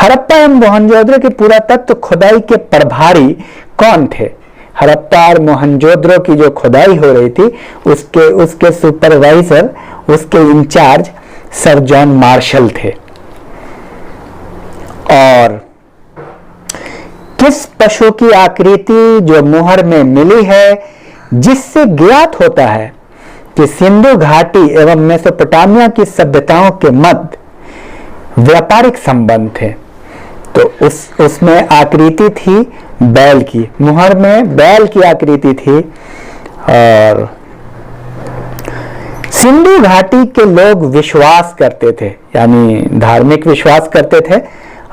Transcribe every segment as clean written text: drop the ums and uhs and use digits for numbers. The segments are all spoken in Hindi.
हड़प्पा एवं मोहनजोदड़ो के पुरातत्व खुदाई के प्रभारी कौन थे? हड़प्पा और मोहनजोदड़ो की जो खुदाई हो रही थी उसके सुपरवाइजर, उसके इंचार्ज सर जॉन मार्शल थे। और किस पशु की आकृति जो मुहर में मिली है, जिससे ज्ञात होता है कि सिंधु घाटी एवं मेसोपोटामिया की सभ्यताओं के मध्य व्यापारिक संबंध थे? तो उसमें आकृति थी बैल की, मुहर में बैल की आकृति थी। और सिंधु घाटी के लोग विश्वास करते थे, यानी धार्मिक विश्वास करते थे,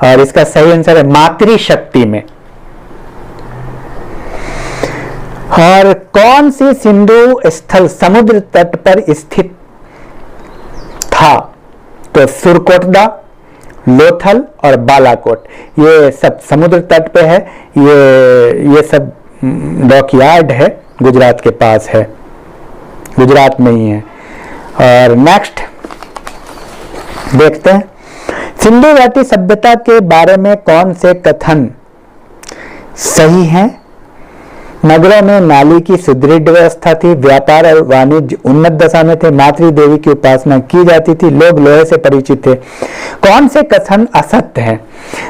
और इसका सही आंसर है मातृशक्ति में। और कौन सी सिंधु स्थल समुद्र तट पर स्थित था? तो सुरकोटदा, लोथल और बालाकोट, ये सब समुद्र तट पे है। ये सब डॉकयार्ड है, गुजरात के पास है, गुजरात में ही है। और नेक्स्ट देखते हैं, सिंधु घाटी सभ्यता के बारे में कौन से कथन सही हैं? नगरों में नाली की सुदृढ़ व्यवस्था थी, व्यापार और वाणिज्य उन्नत दशा में थे, मातृ देवी की उपासना की जाती थी, लोग लोहे से परिचित थे। कौन से कथन असत्य हैं?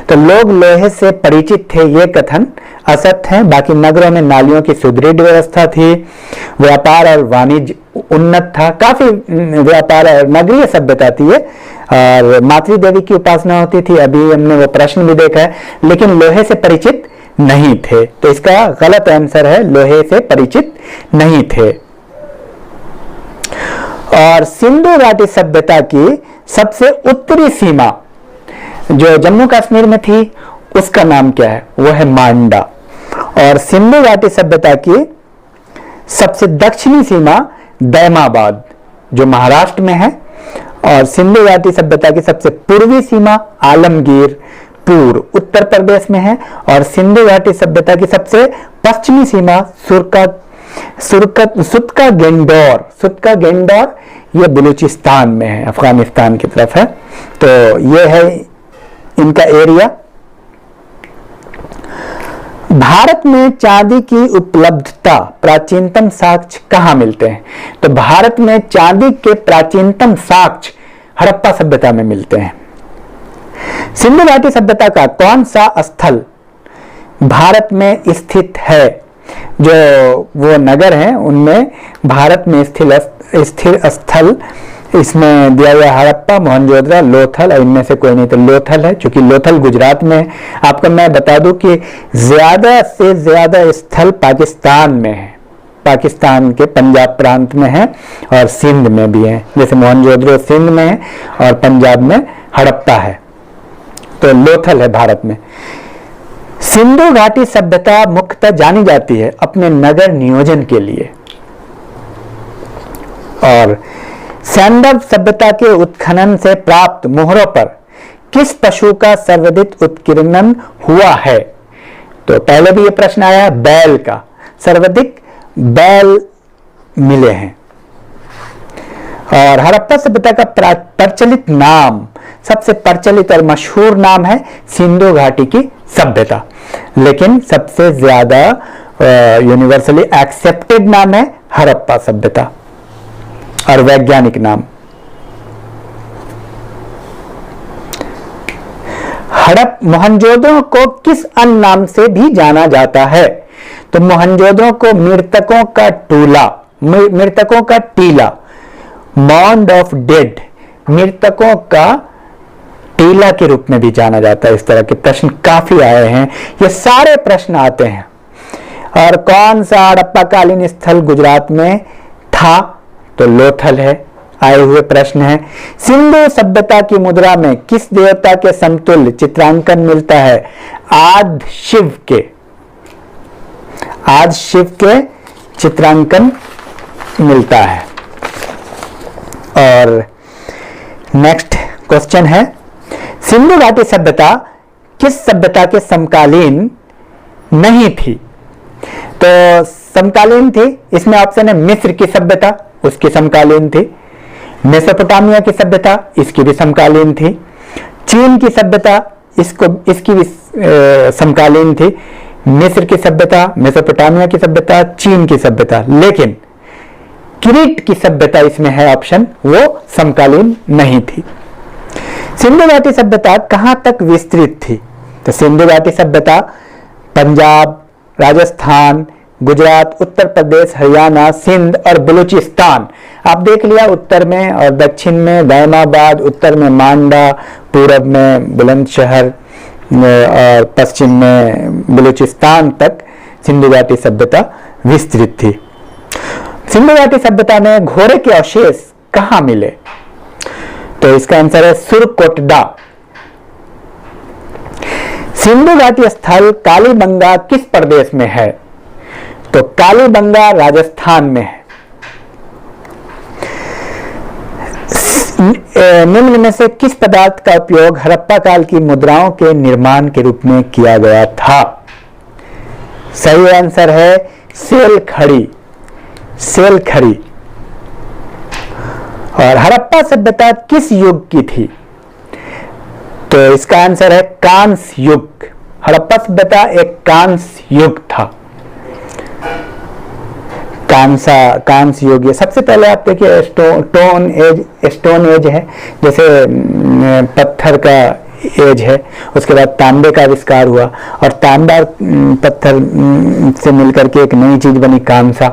तो लोग लोहे से परिचित थे, ये कथन असत्य हैं। बाकी नगरों में नालियों की सुदृढ़ व्यवस्था थी, व्यापार और वाणिज्य उन्नत था, काफी व्यापार और नगरीय सभ्यता थी ये, और मातृ देवी की उपासना होती थी। अभी हमने वो प्रश्न भी देखा है, लेकिन लोहे से परिचित नहीं थे। तो इसका गलत आंसर है, लोहे से परिचित नहीं थे। और सिंधु घाटी सभ्यता की सबसे उत्तरी सीमा जो जम्मू कश्मीर में थी, उसका नाम क्या है? वो है मांडा। और सिंधु घाटी सभ्यता की सबसे दक्षिणी सीमा दैमाबाद जो महाराष्ट्र में है। और सिंधु घाटी सभ्यता की सबसे पूर्वी सीमा आलमगीर पूर्व उत्तर प्रदेश में है। और सिंधु घाटी सभ्यता की सबसे पश्चिमी सीमा सुतका गेंडोर, ये बलूचिस्तान में है, अफगानिस्तान की तरफ है। तो ये है इनका एरिया। भारत में चांदी की उपलब्धता प्राचीनतम साक्ष्य कहां मिलते हैं? तो भारत में चांदी के प्राचीनतम साक्ष्य हड़प्पा सभ्यता में मिलते हैं। सिंधु घाटी सभ्यता का कौन सा स्थल भारत में स्थित है? जो वो नगर हैं उनमें भारत में स्थिर स्थल इसमें दिया गया हड़प्पा, मोहनजोदड़ो, लोथल, और इनमें से कोई नहीं तो लोथल है, क्योंकि लोथल गुजरात में है। आपको मैं बता दूं कि ज्यादा से ज्यादा स्थल पाकिस्तान में है, पाकिस्तान के पंजाब प्रांत में है और सिंध में भी है। जैसे मोहनजोदड़ो सिंध में है और पंजाब में हड़प्पा है, तो लोथल है भारत में। सिंधु घाटी सभ्यता मुख्यतः जानी जाती है अपने नगर नियोजन के लिए। और सैंडव सभ्यता के उत्खनन से प्राप्त मोहरों पर किस पशु का सर्वाधिक उत्कीर्णन हुआ है? तो पहले भी यह प्रश्न आया, बैल का, सर्वाधिक बैल मिले हैं। और हड़प्पा सभ्यता का प्रचलित नाम, सबसे प्रचलित और मशहूर नाम है सिंधु घाटी की सभ्यता, लेकिन सबसे ज्यादा यूनिवर्सली एक्सेप्टेड नाम है हड़प्पा सभ्यता, और वैज्ञानिक नाम। मोहनजोदड़ो को किस अन्य नाम से भी जाना जाता है? तो मोहनजोदड़ो को मृतकों का टीला, माउंड ऑफ डेड, मृतकों का टीला के रूप में भी जाना जाता है। इस तरह के प्रश्न काफी आए हैं, ये सारे प्रश्न आते हैं। और कौन सा हड़प्पा कालीन स्थल गुजरात में था? तो लोथल है। आए हुए प्रश्न है, सिंधु सभ्यता की मुद्रा में किस देवता के समतुल्य चित्रांकन मिलता है? आदि शिव के चित्रांकन मिलता है। और नेक्स्ट क्वेश्चन है, सिंधु घाटी सभ्यता किस सभ्यता के समकालीन नहीं थी? तो समकालीन थी, इसमें ऑप्शन है मिस्र की सभ्यता, उसकी समकालीन थी। मेसोपोटामिया की सभ्यता, इसकी भी समकालीन थी। चीन की सभ्यता, इसकी भी समकालीन थी मिस्र की सभ्यता, मेसोपोटामिया की सभ्यता, चीन की सभ्यता, लेकिन क्रीट की सभ्यता इसमें है ऑप्शन, वो समकालीन नहीं थी। सिंधु घाटी सभ्यता कहां तक विस्तृत थी? तो सिंधु घाटी सभ्यता पंजाब, राजस्थान, गुजरात, उत्तर प्रदेश, हरियाणा, सिंध और बलूचिस्तान। आप देख लिया उत्तर में और दक्षिण में दायमाबाद, उत्तर में मांडा, पूरब में बुलंदशहर और पश्चिम में बलूचिस्तान तक सिंधु घाटी सभ्यता विस्तृत थी। सिंधु घाटी सभ्यता में घोड़े के अवशेष कहां मिले? तो इसका आंसर है सुरकोटडा। सिंधु घाटी स्थल कालीबंगा किस प्रदेश में है? तो कालीबंगा राजस्थान में है। निम्न में से किस पदार्थ का उपयोग हड़प्पा काल की मुद्राओं के निर्माण के रूप में किया गया था? सही आंसर है सेल खड़ी, सेल खड़ी। और हड़प्पा सभ्यता किस युग की थी? तो इसका आंसर है कांस्य युग। हड़प्पा सभ्यता एक कांस्य युग था। कांस्य युग, सबसे पहले आप देखिए स्टोन एज है, जैसे पत्थर का एज है। उसके बाद तांबे का आविष्कार हुआ और तांबा पत्थर से मिलकर के एक नई चीज बनी कांसा।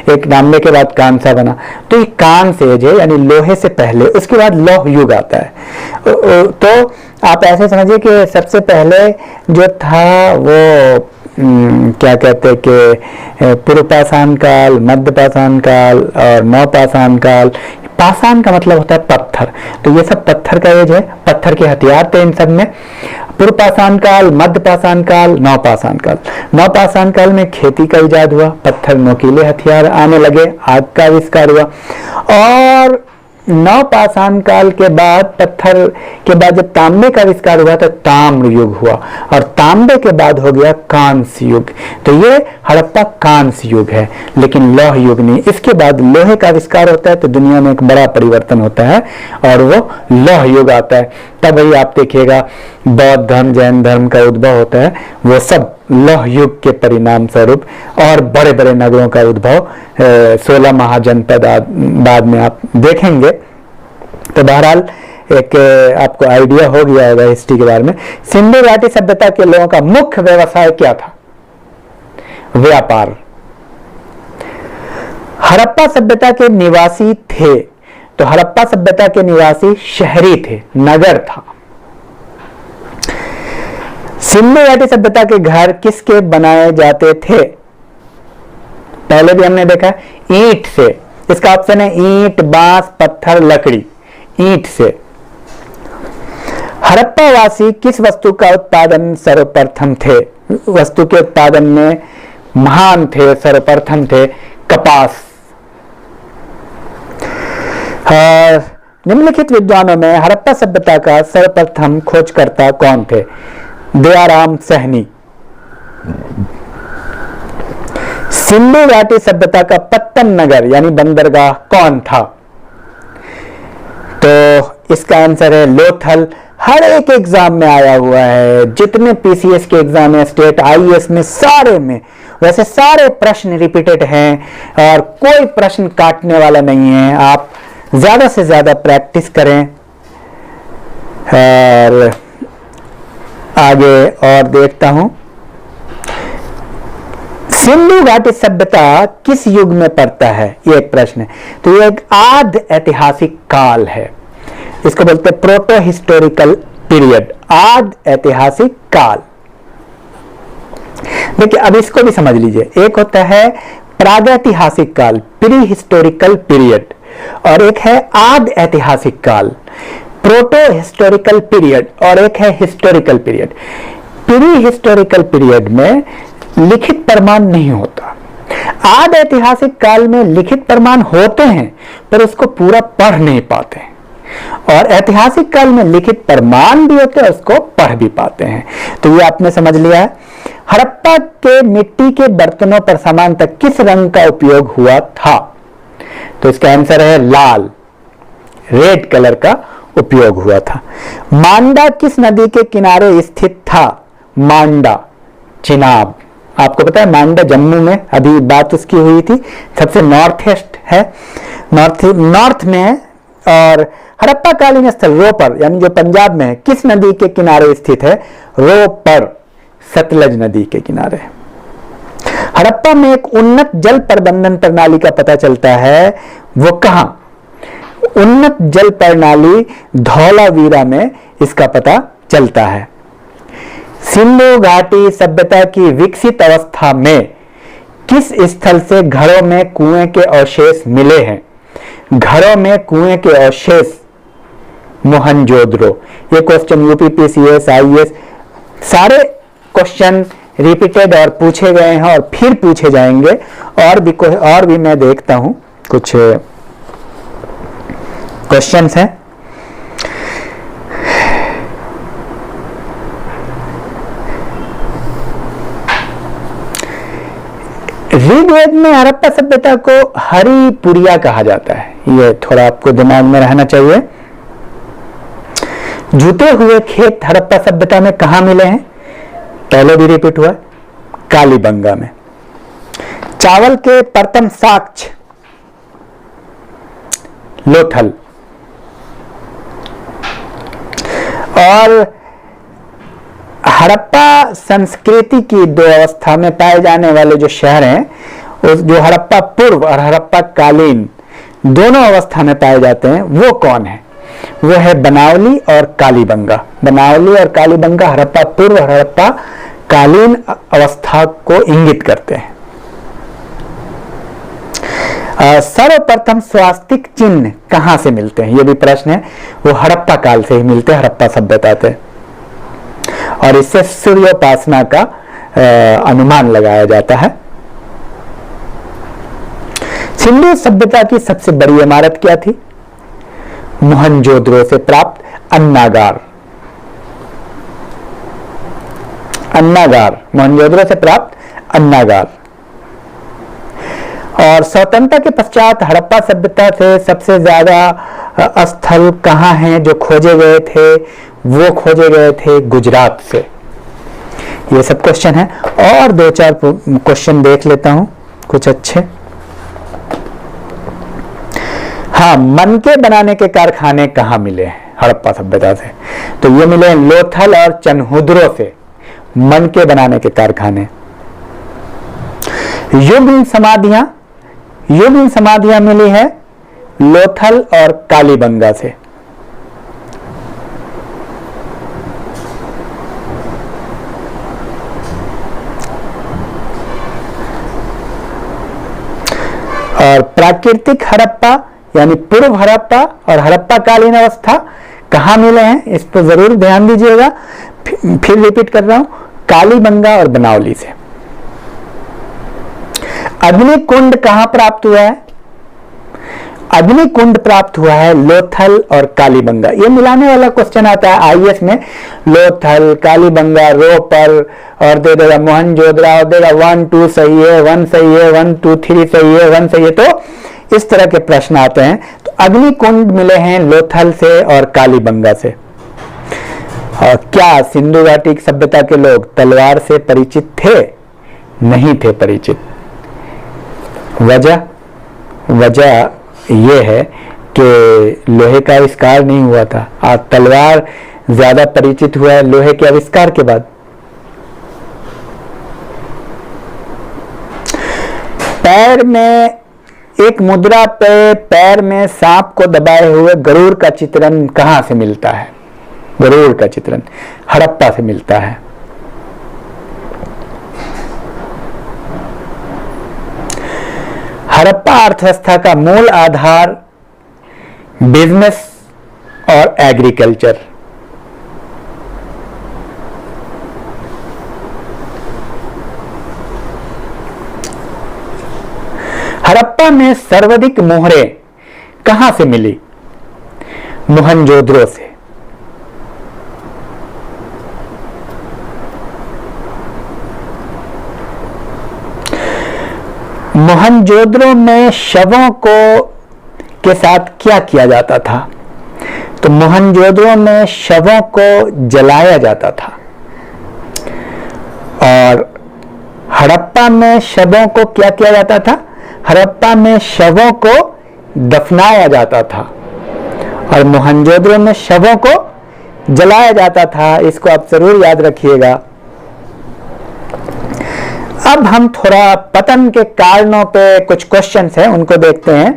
एक तांबे के बाद कांसा बना, तो ये कांस्य एज है, यानी लोहे से पहले। उसके बाद लौह युग आता है। तो आप ऐसे समझिए कि सबसे पहले जो था वो क्या कहते हैं कि पूर्व पाषाण काल, मध्य पाषाण काल और नवपाषाण काल। पाषाण का मतलब होता है पत्थर, तो ये सब पत्थर का एज है, पत्थर के हथियार थे इन सब में। पूर्व पाषाण काल, मध्य पाषाण काल, नवपाषाण काल। नवपाषाण काल में खेती का इजाद हुआ, पत्थर नोकीले हथियार आने लगे, आग का आविष्कार हुआ। और नवपाषाण काल के बाद, पत्थर के बाद जब तांबे का आविष्कार हुआ तो ताम्र युग हुआ और तांबे के बाद हो गया कांस्य युग। तो ये हड़प्पा कांस्य युग है, लेकिन लौह युग नहीं। इसके बाद लोहे का आविष्कार होता है तो दुनिया में एक बड़ा परिवर्तन होता है और वो लौह युग आता है। तब वही आप देखिएगा बौद्ध धर्म, जैन धर्म का उद्भव होता है। वो सब लौह युग के परिणाम स्वरूप। और बड़े बड़े नगरों का उद्भव 16 महाजनपद बाद में आप देखेंगे। तो बहरहाल एक आपको आइडिया हो गया होगा हिस्ट्री के बारे में। सिंधु घाटी सभ्यता के लोगों का मुख्य व्यवसाय क्या था? व्यापार। हड़प्पा सभ्यता के निवासी थे, तो हड़प्पा सभ्यता के निवासी शहरी थे, नगर था। सिंधु घाटी सभ्यता के घर किसके बनाए जाते थे? पहले भी हमने देखा ईंट से। इसका ऑप्शन है ईंट, बांस, पत्थर, लकड़ी। ईंट से। हड़प्पा वासी किस वस्तु का उत्पादन सर्वप्रथम थे? वस्तु के उत्पादन में महान थे, सर्वप्रथम थे कपास। निम्नलिखित विद्वानों में हड़प्पा सभ्यता का सर्वप्रथम खोजकर्ता कौन थे? दयाराम सहनी। सिंधु घाटी सभ्यता का पत्तन नगर यानी बंदरगाह कौन था? तो इसका आंसर है लोथल। हर एक एग्जाम में आया हुआ है, जितने पीसीएस के एग्जाम है, स्टेट आईएएस में, सारे में वैसे सारे प्रश्न रिपीटेड हैं और कोई प्रश्न काटने वाला नहीं है। आप ज्यादा से ज्यादा प्रैक्टिस करें। और आगे और देखता हूं, सिंधु घाटी सभ्यता किस युग में पड़ता है? ये एक प्रश्न है। तो ये एक आद ऐतिहासिक काल है, इसको बोलते हैं प्रोटो हिस्टोरिकल पीरियड, आद ऐतिहासिक काल। देखिए अब इसको भी समझ लीजिए। एक होता है प्रागैतिहासिक काल, प्री हिस्टोरिकल पीरियड, और एक है आद ऐतिहासिक काल, प्रोटो हिस्टोरिकल पीरियड, और एक है historical period. Pre historical period में लिखित प्रमाण नहीं होता। आद ऐतिहासिक काल में लिखित प्रमाण होते हैं पर उसको पूरा पढ़ नहीं पाते, और ऐतिहासिक काल में लिखित प्रमाण भी होते हैं, उसको पढ़ भी पाते हैं। तो ये आपने समझ लिया है। हड़प्पा के मिट्टी के बर्तनों पर सामान्यतः किस रंग का उपयोग हुआ था? तो इसका आंसर है लाल, रेड कलर का उपयोग हुआ था। मांडा किस नदी के किनारे स्थित था? मांडा चिनाब, आपको पता है मांडा जम्मू में अभी बात उसकी हुई थी, सबसे नॉर्थ ईस्ट है, नॉर्थ में है। और हड़प्पा कालीन स्थल रोपर यानी जो पंजाब में है, किस नदी के किनारे स्थित है? रोपर, सतलज नदी के किनारे। हड़प्पा में एक उन्नत जल प्रबंधन प्रणाली का पता चलता है, वो कहां? उन्नत जल प्रणाली धौलावीरा में इसका पता चलता है। सिंधु घाटी सभ्यता की विकसित अवस्था में किस स्थल से घरों में कुएं के अवशेष मिले हैं? घरों में कुएं के अवशेष मोहनजोदड़ो। ये क्वेश्चन यूपीपीसीएस, आईएएस सारे क्वेश्चन रिपीटेड और पूछे गए हैं और फिर पूछे जाएंगे। और भी मैं देखता हूं कुछ क्वेश्चंस हैं। ऋग्वेद में हड़प्पा सभ्यता को हरिपुरिया कहा जाता है, ये थोड़ा आपको दिमाग में रहना चाहिए। जुते हुए खेत हड़प्पा सभ्यता में कहां मिले हैं? पहले भी रिपीट हुआ, कालीबंगा में। चावल के प्रथम साक्ष्य लोथल। और हड़प्पा संस्कृति की दो अवस्था में पाए जाने वाले जो शहर हैं, उस जो हड़प्पा पूर्व और हड़प्पा कालीन दोनों अवस्था में पाए जाते हैं, वो कौन है? वो है बनावली और कालीबंगा। बनावली और कालीबंगा हड़प्पा पूर्व और हड़प्पा कालीन अवस्था को इंगित करते हैं। सर्वप्रथम स्वास्तिक चिन्ह कहां से मिलते हैं? ये भी प्रश्न है। वो हड़प्पा काल से ही मिलते हैं, हड़प्पा सभ्यता से, और इससे सूर्योपासना का अनुमान लगाया जाता है। सिंधु सभ्यता की सबसे बड़ी इमारत क्या थी? मोहनजोदड़ो से प्राप्त अन्नागार। अन्नागार, मोहनजोदड़ो से प्राप्त अन्नागार। और स्वतंत्रता के पश्चात हड़प्पा सभ्यता से सबसे ज्यादा स्थल कहां हैं जो खोजे गए थे? वो खोजे गए थे गुजरात से। ये सब क्वेश्चन है, और दो चार क्वेश्चन देख लेता हूं कुछ अच्छे। हाँ, मनके बनाने के कारखाने कहां मिले हैं हड़प्पा सभ्यता से? तो ये मिले लोथल और चनहुद्रो से, मनके बनाने के कारखाने। युग्म समाधियां मिली है लोथल और कालीबंगा से। और प्राकृतिक हड़प्पा यानी पूर्व हड़प्पा और हड़प्पा कालीन अवस्था कहां मिले हैं, इस पर जरूर ध्यान दीजिएगा। फिर रिपीट कर रहा हूं, कालीबंगा और बनावली से। अग्निकुंड कहां प्राप्त हुआ है? अग्निकुंड प्राप्त हुआ है लोथल और कालीबंगा। ये मिलाने वाला क्वेश्चन आता है आईएएस में, लोथल, कालीबंगा, रोपर, और दे देगा मोहनजोदड़ो, और देगा 1 2 सही है, 1 सही है, 1 2 3 सही है, 1 सही है। तो इस तरह के प्रश्न आते हैं। तो अग्निकुंड मिले हैं लोथल से और कालीबंगा से। और क्या सिंधु घाटी की सभ्यता के लोग तलवार से परिचित थे? नहीं थे परिचित। वजह यह है कि लोहे का आविष्कार नहीं हुआ था, और तलवार ज्यादा परिचित हुआ है लोहे के आविष्कार के बाद। पैर में एक मुद्रा पे पैर में सांप को दबाए हुए गरुड़ का चित्रण कहां से मिलता है? गरुड़ का चित्रण हड़प्पा से मिलता है। हड़प्पा अर्थव्यवस्था का मूल आधार बिजनेस और एग्रीकल्चर। हड़प्पा में सर्वाधिक मोहरें कहां से मिली? मोहनजोदड़ो से। मोहनजोदड़ो में शवों को के साथ क्या किया जाता था? तो मोहनजोदड़ो में शवों को जलाया जाता था और हड़प्पा में शवों को क्या किया जाता था? हड़प्पा में शवों को दफनाया जाता था और मोहनजोदड़ो में शवों को जलाया जाता था। इसको आप जरूर याद रखिएगा। अब हम थोड़ा पतन के कारणों पे कुछ क्वेश्चंस हैं, उनको देखते हैं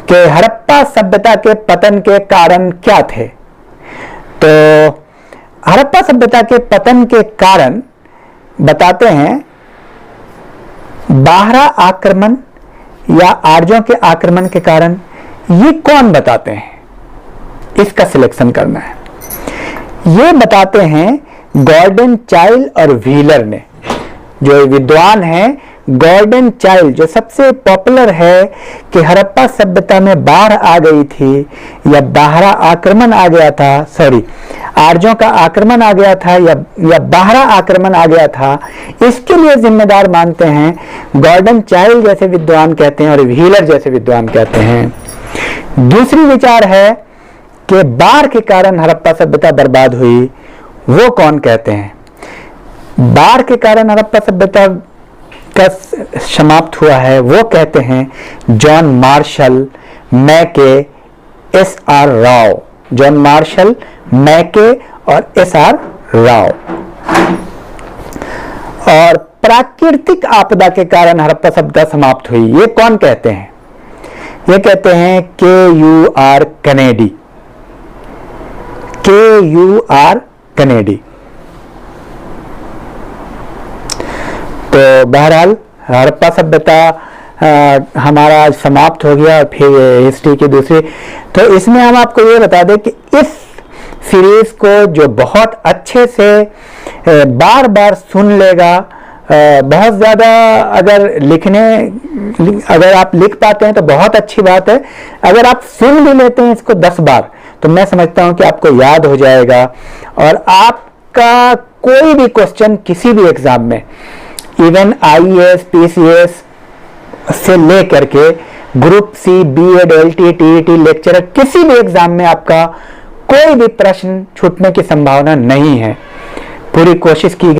कि हड़प्पा सभ्यता के पतन के कारण क्या थे। तो हड़प्पा सभ्यता के पतन के कारण बताते हैं बाहरा आक्रमण या आर्यों के आक्रमण के कारण। ये कौन बताते हैं? इसका सिलेक्शन करना है। ये बताते हैं गॉर्डन चाइल्ड और व्हीलर ने। जो विद्वान हैं गॉर्डन चाइल्ड, जो सबसे पॉपुलर है कि हड़प्पा सभ्यता में बाढ़ आ गई थी या बाहरा आक्रमण आ गया था, सॉरी आर्यों का आक्रमण आ गया था या बाहरा आक्रमण आ गया था, इसके लिए जिम्मेदार मानते हैं गॉर्डन चाइल्ड जैसे विद्वान कहते हैं और व्हीलर जैसे विद्वान कहते हैं। दूसरी विचार है कि बाढ़ के कारण हड़प्पा सभ्यता बर्बाद हुई, वो कौन कहते हैं? बाढ़ के कारण हड़प्पा सभ्यता का समाप्त हुआ है, वो कहते हैं जॉन मार्शल, मैके, एस.आर. राव। जॉन मार्शल, मैके और एस.आर. राव। और प्राकृतिक आपदा के कारण हड़प्पा सभ्यता समाप्त हुई, ये कौन कहते हैं? ये कहते हैं के.यू.आर. कैनेडी। के.यू.आर. कैनेडी। तो बहरहाल हड़प्पा सभ्यता हमारा आज समाप्त हो गया। फिर हिस्ट्री की दूसरी, तो इसमें हम आपको ये बता दें कि इस सीरीज को जो बहुत अच्छे से बार बार सुन लेगा, बहुत ज़्यादा अगर आप लिख पाते हैं तो बहुत अच्छी बात है। अगर आप सुन भी लेते हैं इसको 10 बार तो मैं समझता हूं कि आपको याद हो जाएगा और आपका कोई भी क्वेश्चन किसी भी एग्जाम में, इवन IAS, PCS से लेकर के group C, B.Ed, LT, TET, lecturer, किसी भी एग्जाम में आपका कोई भी प्रश्न छूटने की संभावना नहीं है। पूरी कोशिश की